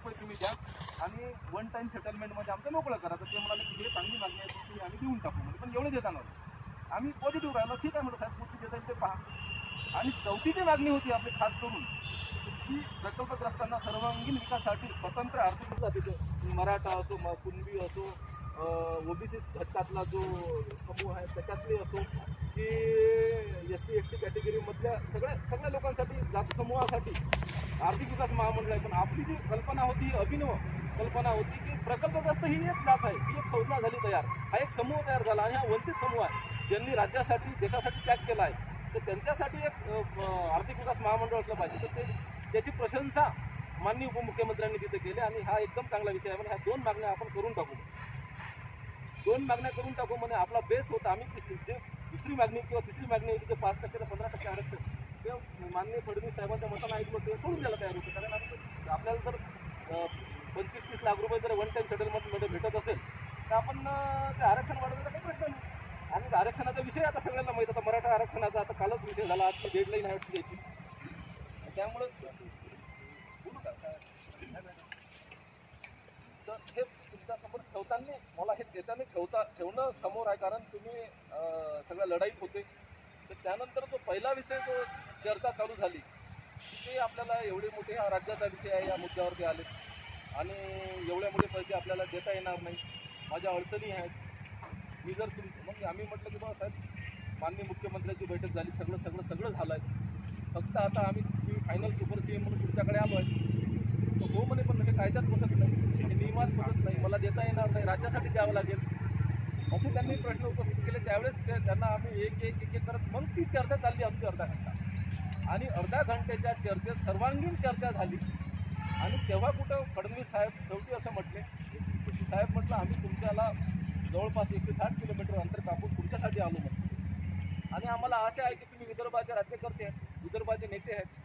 रुपये तुम्ही द्या आणि वन टाइम सेटलमेंटमध्ये आमचं मोकळं करा. तर ते म्हणाले की हे चांगली मागणी आहे तुमची, आम्ही देऊन टाकू म्हणजे, पण एवढे देता नव्हते. आम्ही पॉझिटिव्ह राहिलो, ठीक आहे म्हटलं साहेब कुठे देता येईल ते पहा. आणि चौथी जी मागणी होती आपली खास करून की प्रकल्पग्रस्तांना सर्वांगीण विकासासाठी स्वतंत्र आर्थिक विकास, मराठा असो, कुणबी असो, ओबीसी घटकातला जो समूह आहे त्याच्यातले असो की SC ST कॅटेगरीमधल्या सगळ्या लोकांसाठी, जात समूहासाठी आर्थिक विकास महामंडळ आहे. पण आपली जी कल्पना होती, अभिनव कल्पना होती की प्रकल्पग्रस्त ही एक जात आहे, ही एक संज्ञा झाली तयार, हा एक समूह तयार झाला आणि हा वंचित समूह आहे ज्यांनी राज्यासाठी देशासाठी त्याग केला आहे. तर त्यांच्यासाठी एक आर्थिक विकास महामंडळ असलं पाहिजे. तर त्याची प्रशंसा माननीय उपमुख्यमंत्र्यांनी तिथे केली आणि हा एकदम चांगला विषय आहे. म्हणजे ह्या 2 मागण्या आपण करून टाकू, 2 मागण्या करून टाकू म्हणजे आपला बेस होता. आम्ही जे दुसरी मागणी किंवा तिसरी मागणी होती ते 5% ते 15% आरक्षण ते माननीय फडणवीस साहेबांच्या मतानं ऐकलं ते सोडून द्यायला तयार होतं. कारण आपल्याला जर 25-30 लाख रुपये जर वन टाइम सेटलमेंटमध्ये भेटत असेल तर आपण ते आरक्षण वाढवण्याचा काही प्रश्न नाही. आणि आरक्षणाचा विषय आता सगळ्यांना माहीत, आता मराठा आरक्षणाचा आता कालच विषय झाला, आजची डेडलाईन आहे द्यायची. त्यामुळं तर हे तुमच्यासमोर ठेवताना मला हे त्याच्याने ठेवणं समोर आहे, कारण तुम्ही सगळ्या लढाईत होते. तर त्यानंतर जो पहिला विषय जो चर्चा चालू झाली ते आपल्याला एवढे मोठे हा राज्याचा विषय आहे, या मुद्द्यावरती आले आणि एवढे मोठे पैसे आपल्याला देता येणार नाही, माझ्या अडचणी आहेत. मी जर मग आम्ही म्हटलं की बाबा साहेब माननीय मुख्यमंत्र्यांची बैठक झाली, सगळं झालं आहे, फक्त आता आम्ही फायनल सुपर CM म्हणून तुमच्याकडे आलो आहे. तो हो म्हणे, पण म्हणजे कायद्यात बसत नाही, नियमात बसत नाही, मला देता येणार नाही, राज्यासाठी द्यावं लागेल. असे त्यांनी प्रश्न उपस्थित केले. त्यावेळेस त्यांना आम्ही एक करत मग ती चर्चा चालली आमची अर्धा घंटा आणि अर्ध्या घंट्याच्या चर्चेत सर्वांगीण चर्चा झाली. आणि तेव्हा कुठं फडणवीस साहेब शेवटी असं म्हटले की साहेब म्हटलं आम्ही तुमच्याला जवळपास 160 किलोमीटर अंतर कापून तुमच्यासाठी आलो म्हटलं आणि आम्हाला आशा आहे की तुम्ही विदर्भाचे राज्यकर्ते आहेत, विदर्भाचे नेते आहेत.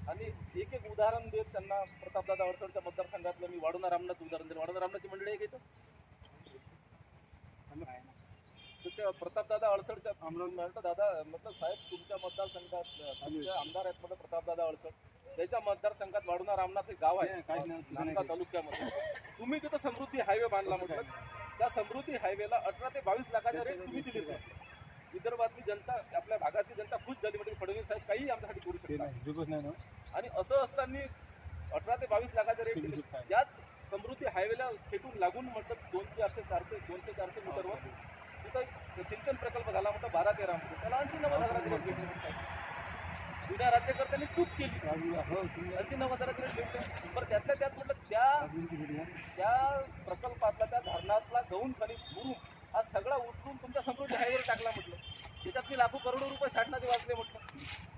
आणि एक उदाहरण देत त्यांना प्रतापदादा अडसरच्या मतदारसंघातलं मी वाढवणार रामनाथचं उदाहरण देईल. वाढवणार रामनाथची मंडळी आहे का तर त्या प्रतापदादा अडसरच्या म्हटलं दादा म्हटलं साहेब तुमच्या मतदारसंघात तुमचे आमदार आहेत म्हटलं प्रतापदादा अडसर, त्याच्या मतदारसंघात वाढवणार रामनाथ हे गाव आहे नांदगाव तालुक्यामध्ये, तुम्ही तिथं समृद्धी हायवे बांधला म्हटलं. त्या समृद्धी हायवेला 18 ते 22 लाखाच्या रेट तुम्ही दिले. विदर्भातली जनता, आपल्या भागातली जनता खुश झाली म्हणजे फडणवीस साहेब काही आमच्यासाठी करू शकतात. आणि असं असताना 18 ते 22 लाखाच्या रेट दिले. त्याच समृद्धी हायवेला खेटून लागून म्हटलं 200-400 मीटरवर तिथं सिंचन प्रकल्प झाला म्हटलं 12-13 मध्ये, त्याला 80-90 रेट भेटले. जुन्या राज्यकर्त्यांनी चूक केली, 80-90 रेट भेटले. बरं त्यातल्या त्यात म्हटलं त्या प्रकल्पातला, त्या धरणातला गौण खनिज मुरुम हा सगळा उचलून तुमच्या समृद्धी हायवेवर टाकला म्हटलं. त्याच्यातली लाखो करोडो रुपये शासनाचे वाचले म्हटलं.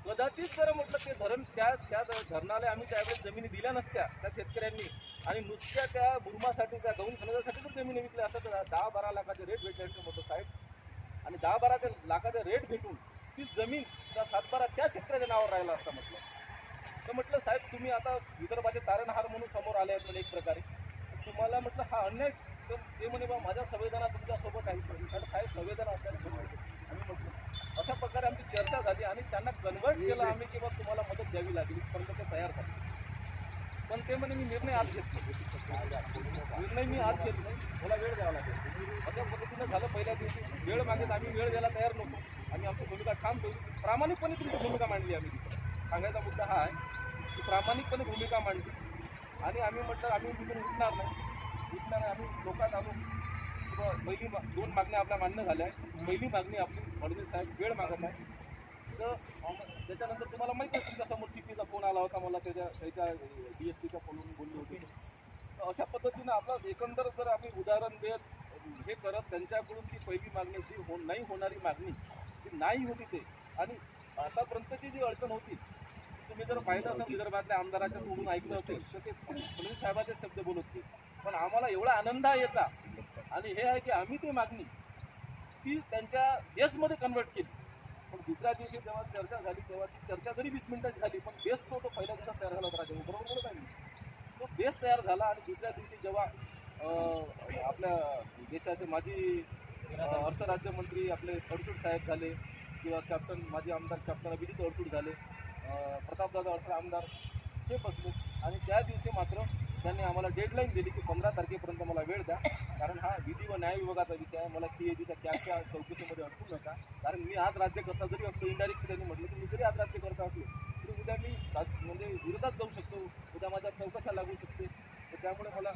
कदाचित जर म्हटलं ते धरण त्या धरणाला आम्ही त्यावेळेस जमिनी दिल्या नसत्या त्या शेतकऱ्यांनी आणि नुसत्या त्या मुरुमासाठी, त्या गौण खनिजासाठी जर जमिनी विकल्या असतात तर 10-12 लाखाचे रेट भेटले असते म्हटलं साहेब. आणि 10-12 लाखाचे रेट भेटून ती जमीन त्या 7-12 त्या शेतकऱ्याच्या नावावर राहिला असता म्हटलं. तर म्हटलं साहेब तुम्ही आता विदर्भाचे तारणहार म्हणून समोर आले आहेत एक प्रकारे, तुम्हाला म्हटलं हा अन्याय. तर ते म्हणे बा माझ्या संवेदना तुमच्यासोबत आहे. कारण साहेब संवेदना असल्याने आम्ही म्हटलं अशा प्रकारे आमची चर्चा झाली आणि त्यांना कन्वर्ट केलं आम्ही की बा तुम्हाला मदत द्यावी लागली, पण ते तयार झाले. पण ते म्हणे मी निर्णय आज घेतला, निर्णय मी आज घेत नाही, मला वेळ द्यावा लागेल. अशा पद्धतीनं झालं. पहिल्या दिवशी वेळ मागेल, आम्ही वेळ द्यायला तयार नव्हतो. आम्ही आमची भूमिका ठाम ठेवली, प्रामाणिकपणे तुमची भूमिका मांडली. आम्ही तिथं सांगायचा मुद्दा हा आहे की प्रामाणिकपणे भूमिका मांडली आणि आम्ही म्हटलं आम्ही तिथून उठणार नाही. आम्ही लोकांना आणून पहिली 2 मागण्या आपल्या मान्य झाल्या आहे. पहिली मागणी आपली फडणवीस साहेब वेळ मागत आहे. तर त्याच्यानंतर तुम्हाला माहिती आहे तुमच्यासमोर CPचा फोन आला होता, मला त्याच्या DSPच्या फोनवरून बोलली होती. तर अशा पद्धतीनं आपला एकंदर जर आम्ही उदाहरण देत हे करत त्यांच्याकडून ती पहिली मागणी जी नाही होणारी मागणी ती नाही होती ते. आणि आतापर्यंतची जी अडचण होती तुम्ही जर पाहिलं असेल विदर्भातल्या आमदाराच्या तोडून ऐकलं असेल तर ते फडणवीस साहेबाचे शब्द बोलत होते. पण आम्हाला एवढा आनंद आहे याचा आणि हे आहे की आम्ही ती मागणी ती त्यांच्या बेसमध्ये कन्वर्ट केली. पण दुसऱ्या दिवशी जेव्हा चर्चा झाली तेव्हा ती चर्चा जरी 20 मिनिटाची झाली पण बेस तो पहिल्या दिवसात तयार झाला होता. बरोबर बोलत आहे मी. तो बेस तयार झाला आणि दुसऱ्या दिवशी जेव्हा आपल्या देशाचे माजी अर्थ राज्यमंत्री आपले अडसूड साहेब झाले किंवा माजी आमदार कॅप्टन अभिजित अडसूड झाले, प्रतापदादा अडसूड आमदार ते बसले आणि त्या दिवशी मात्र त्यांनी डेडलाईन दिली की 15 तारखेपर्यंत मला वेळ द्या, कारण हा विधी व न्याय विभागाचा विषय आहे. मला सीएजीच्या कॅबच्या चौकशीमध्ये अडकू नका, कारण मी आज राज्यकर्ता जरी असतो, इनडायरेक्ट त्यांनी म्हटलं की मी जरी आज राज्यकर्ता असलो तरी उद्या मी म्हणजे विरोधात जाऊ शकतो, उद्या माझ्या चौकशा लागू शकते. तर त्यामुळे मला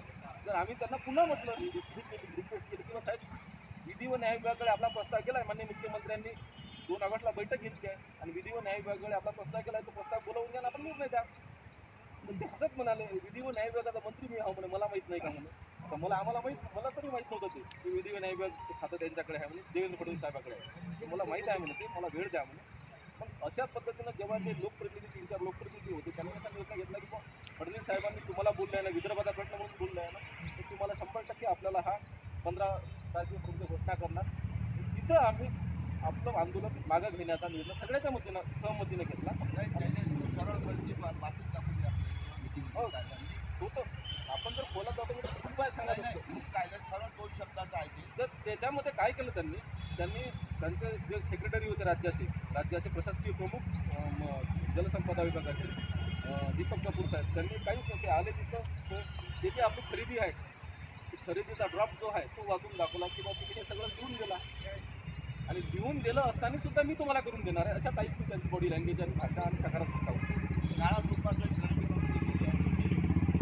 जर आम्ही त्यांना पुन्हा म्हटलं रिक्वेस्ट केली किंवा साहेब विधी व न्याय विभागाकडे आपला प्रस्ताव केला आहे, माननीय मुख्यमंत्र्यांनी 2 ऑगस्टला बैठक घेतली आहे आणि विधी व न्याय विभागाकडे आपला प्रस्ताव केला आहे, तो प्रस्ताव बोलावून घ्या, आपण निर्णय द्या. पण ते हसत म्हणाले विधी व न्याय विभागाचा मंत्री मी हा म्हणे, मला माहीत नाही का म्हणे. तर मला तरी माहीत नव्हतं ते विधी व न्याय विभाग खातं त्यांच्याकडे आहे म्हणे, देवेंद्र फडणवीस साहेबाकडे आहे. ते मला माहीत आहे म्हणे, ते मला वेळ द्या म्हणे. पण अशा पद्धतीनं जेव्हा ते लोकप्रतिनिधी 3-4 लोकप्रतिनिधी होते त्यांनी असा निर्णय घेतला की फडणवीस साहेबांनी तुम्हाला बोललं आहे ना, विदर्भाचा प्रश्न म्हणून बोललं आहे ना, तर तुम्हाला 100% आपल्याला हा 15 तारखेपर्यंत घोषणा करणार. तिथं आम्ही आपलं आंदोलन मागं घेण्याचा निर्णय सगळ्याच्या सहमतीने घेतला. होतं आपण जर बोलत जातो खूप काय सांगत असतो, सरळ 2 शब्दाचं आहे. तर त्याच्यामध्ये काय केलं त्यांनी त्यांचे जे सेक्रेटरी होते राज्याचे प्रशासकीय प्रमुख जलसंपदा विभागाचे दीपक कपूर साहेब, त्यांनी काहीच नव्हते आले तिथं जे काही आपली खरेदी आहे ती खरेदीचा ड्रॉप जो आहे तो वाचून दाखवला की बाबा तुम्ही हे सगळं लिहून गेला आणि लिहून दिलं असताना सुद्धा मी तुम्हाला करून देणार आहे, अशा टाईपची त्यांची बॉडी लँग्वेज आणि भाषा आणि सकारात्मकता होती. शाळा रूपात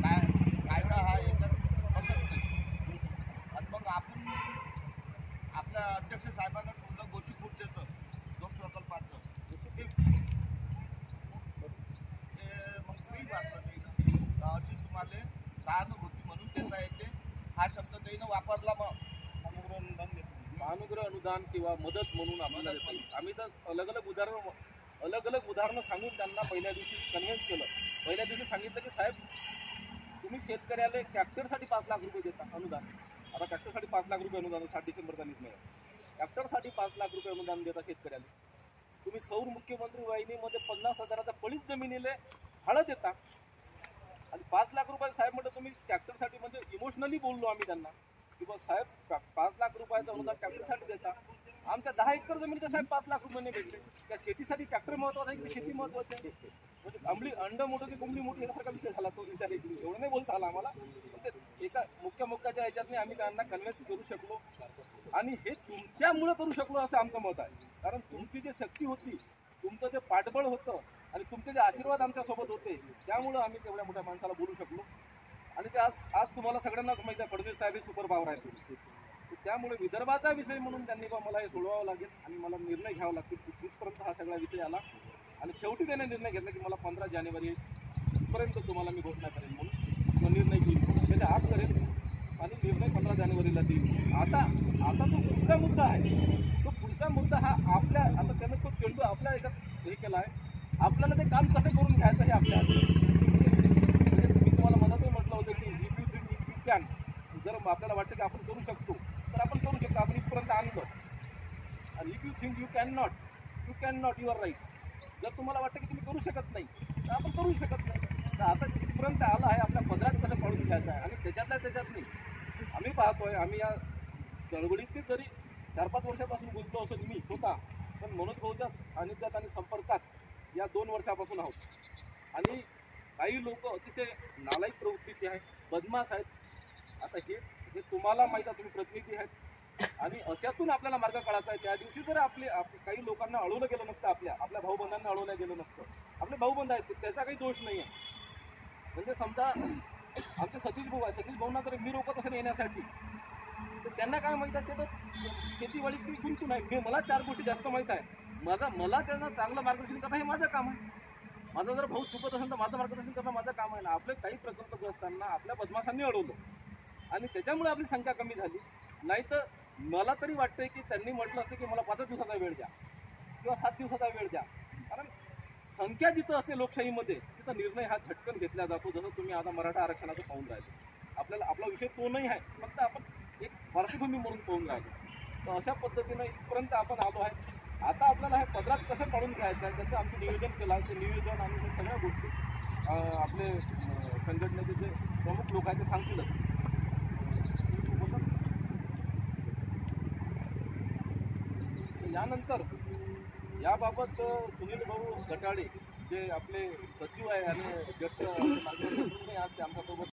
कायदा हा याच्यात बसत नाही. आणि मग आपण आपल्या अध्यक्ष साहेबांना कुठलं गोष्टीपूर्तीचं जो प्रकल्पाचं ते मग मी वाचलं नाही अशी तुम्हाला सहानुभूती म्हणून देता येते. हा शब्द त्यानं वापरला. मग अनुग्रह अनुदान किंवा मदत म्हणून आम्हाला आम्ही तर अलग अलग उदाहरणं सांगून त्यांना पहिल्या दिवशी कन्व्हिन्स केलं. पहिल्या दिवशी सांगितलं की साहेब तुम्ही शेतकऱ्याला ट्रॅक्टरसाठी 5 लाख रुपये देता अनुदान. आता ट्रॅक्टरसाठी 5 लाख रुपये अनुदान 7 डिसेंबरचा निर्णय आहे. ट्रॅक्टरसाठी 5 लाख रुपये अनुदान देता शेतकऱ्याला. तुम्ही सौर मुख्यमंत्री वाहिनीमध्ये 50,000चा पडीच जमिनीले भाडं देता आणि 5 लाख रुपये साहेब म्हटलं तुम्ही ट्रॅक्टरसाठी. म्हणजे इमोशनली बोललो आम्ही त्यांना की बस साहेब 5 लाख रुपयाचं अनुदान ट्रॅक्टरसाठी देता. आमच्या 10 एकर जमिनीचं साहेब 5 लाख रुपये नाही भेटले. त्या शेतीसाठी ट्रॅक्टर महत्वाचा आहे की शेती महत्वाची आहे. म्हणजे अंड मोठं की कोंबडी मोठी यासारखा विषय झाला तो विचार. एवढं नाही बोलता आला आम्हाला, पण ते एका मुख्याच्या ह्याच्यातने आम्ही त्यांना कन्व्हिन्स करू शकलो आणि हे तुमच्यामुळं करू शकलो असं आमचं मत आहे. कारण तुमची जी शक्ती होती, तुमचं जे पाठबळ होतं आणि तुमचे जे आशीर्वाद आमच्यासोबत होते त्यामुळं आम्ही तेवढ्या मोठ्या माणसाला बोलू शकलो. आणि ते आज तुम्हाला सगळ्यांनाच माहिती आहे फडणवीस साहेब सुपर पॉवर आहे. त्यामुळे विदर्भाचा विषय म्हणून त्यांनी मला हे सोडवावं लागेल आणि मला निर्णय घ्यावा लागतील की तिथपर्यंत हा सगळा विषय आला. आणि शेवटी त्याने निर्णय घेतला की मला 15 जानेवारीपर्यंत तुम्हाला मी घोषणा करेन म्हणून तो निर्णय घेईल. म्हणजे आज करेल आणि निर्णय 15 जानेवारीला देईल. आता तो पुढचा मुद्दा आहे. तो पुढचा मुद्दा हा आपल्या आता त्यानं तो चेंडू आपल्या याच्यात हे केला आहे. आपल्याला ते काम कसं करून घ्यायचं हे आपल्या म्हणजे मी तुम्हाला मनातही म्हटलं होतं की if you think if you can, जर आपल्याला वाटतं की आपण करू शकतो तर आपण करू शकतो. आपण इथपर्यंत आणलं. आणि if you think you can not you are right. जर तुम्हाला वाटतं की तुम्ही करू शकत नाही तर आपण करू शकत नाही. तर आता इथपर्यंत आलं आहे, आपल्या पदरात कसं पाडून घ्यायचं आहे. आणि त्याच्यात नाही आम्ही पाहतोय. आम्ही या चळवळीत जरी 4-5 वर्षापासून बोलतो असं मी स्वतः, पण मनोज भाऊच्या सानिध्यात आणि संपर्कात या 2 वर्षापासून आहोत. आणि काही लोक अतिशय नालायक प्रवृत्तीचे आहेत, बदमाश आहेत. आता हे तुम्हाला माहीत आहे, तुम्ही प्रतिनिधी आहेत आणि अशातून आपल्याला मार्ग काढायचा आहे. त्या दिवशी जर काही लोकांना अडवलं गेलं नसतं, आपल्या भाऊबंधांना अडवलं गेलं नसतं. आपले भाऊबंध आहेत त्याचा काही दोष नाही आहे. म्हणजे समजा आमचे सतीश भाऊ आहे, सतीश भाऊंना जर मी रोखत असेल येण्यासाठी तर त्यांना काय माहीत आहे, ते तर शेतीवाडी ती गुंतून आहे. मला 4 गोष्टी जास्त माहीत आहे. मला त्यांना चांगलं मार्गदर्शन करणं हे माझं काम आहे. माझा जर भाऊ चुकत असेल तर माझं मार्गदर्शन करणं माझं काम आहे ना. आपले काही प्रकल्प असताना आपल्या बदमाशांनी अडवलं आणि त्याच्यामुळे आपली संख्या कमी झाली. नाही तर मला तरी वाटतंय की त्यांनी म्हटलं असतं की मला 5 दिवसाचा वेळ द्या किंवा 7 दिवसाचा वेळ द्या. कारण संख्या जिथं असते लोकशाहीमध्ये तिथं निर्णय हा झटकन घेतला जातो. जसं तुम्ही आता मराठा आरक्षणाचं पाहून राहिले. आपला विषय तो नाही आहे, फक्त आपण एक पार्श्वभूमी म्हणून पाहून राहिलो. तर अशा पद्धतीनं इथपर्यंत आपण आलो आहे. आता आपल्याला हे पदरात कसं काढून घ्यायचं आहे त्याचं आमचं नियोजन केलं आहे. ते नियोजन आणि हे सगळ्या गोष्टी आपले संघटनेचे जे प्रमुख लोक आहेत ते सांगतीलच. यानंतर याबाबत सुनील भाऊ गटाळे जे आपले सचिव आहे आणि ज्येष्ठ मार्गदर्शक आज आमच्यासोबत